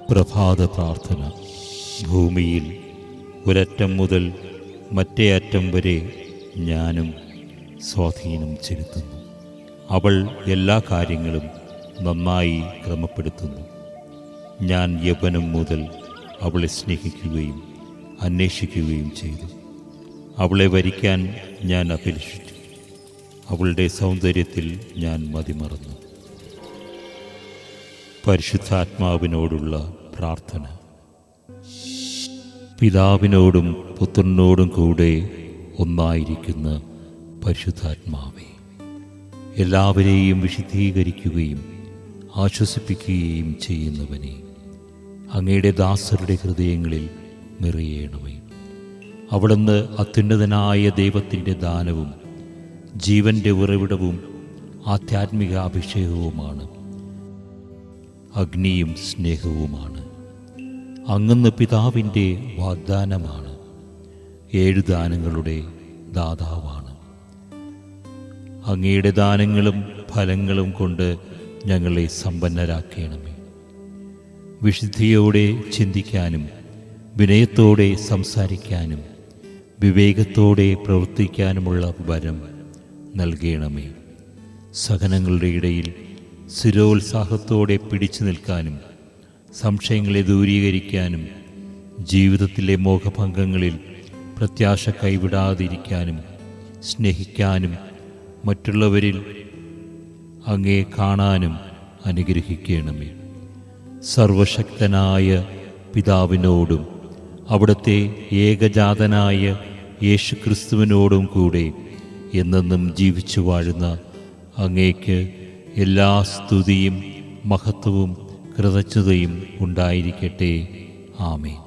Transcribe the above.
പ്രഭാത പ്രാർത്ഥന. ഭൂമിയിൽ ഒരറ്റം മുതൽ മറ്റേ അറ്റം വരെ ഞാനും സ്വാധീനം ചെലുത്തുന്നു. അവൾ എല്ലാ കാര്യങ്ങളും നന്നായി ക്രമപ്പെടുത്തുന്നു. ഞാൻ യൗവനം മുതൽ അവളെ സ്നേഹിക്കുകയും അന്വേഷിക്കുകയും ചെയ്തു. അവളെ വരിക്കാൻ ഞാൻ അഭിലഷിച്ചു. അവളുടെ സൗന്ദര്യത്തിൽ ഞാൻ മതിമറന്നു. പരിശുദ്ധാത്മാവിനോടുള്ള പ്രാർത്ഥന. പിതാവിനോടും പുത്രനോടും കൂടെ ഒന്നായിരിക്കുന്ന പരിശുദ്ധാത്മാവേ, എല്ലാവരെയും വിശുദ്ധീകരിക്കുകയും ആശ്വസിപ്പിക്കുകയും ചെയ്യുന്നവനെ, അങ്ങയുടെ ദാസരുടെ ഹൃദയങ്ങളിൽ നിറയേണമേ. അവിടുന്ന് അത്യുന്നതനായ ദൈവത്തിൻ്റെ ദാനവും ജീവൻ്റെ ഉറവിടവും ആധ്യാത്മിക അഭിഷേകവുമാണ്, അഗ്നിയും സ്നേഹവുമാണ്. അങ്ങ് പിതാവിൻ്റെ വാഗ്ദാനമാണ്, 7 ദാനങ്ങളുടെ ദാതാവാണ്. അങ്ങയുടെ ദാനങ്ങളും ഫലങ്ങളും കൊണ്ട് ഞങ്ങളെ സമ്പന്നരാക്കണമേ. വിശുദ്ധിയോടെ ചിന്തിക്കാനും വിനയത്തോടെ സംസാരിക്കാനും വിവേകത്തോടെ പ്രവർത്തിക്കാനുമുള്ള വരം നൽകണമേ. സഹനങ്ങളുടെ ഇടയിൽ സ്ഥിരോത്സാഹത്തോടെ പിടിച്ചു നിൽക്കാനും സംശയങ്ങളെ ദൂരീകരിക്കാനും ജീവിതത്തിലെ മോഹഭംഗങ്ങളിൽ പ്രത്യാശ കൈവിടാതിരിക്കാനും സ്നേഹിക്കാനും മറ്റുള്ളവരിൽ അങ്ങേ കാണാനും അനുഗ്രഹിക്കണമേ. സർവശക്തനായ പിതാവിനോടും അവിടുത്തെ ഏകജാതനായ യേശുക്രിസ്തുവിനോടും കൂടെ എന്നെന്നും ജീവിച്ചു വാഴുന്ന അങ്ങേക്ക് എല്ലാ സ്തുതിയും മഹത്വവും കൃതജ്ഞതയും ഉണ്ടായിരിക്കട്ടെ. ആമേൻ.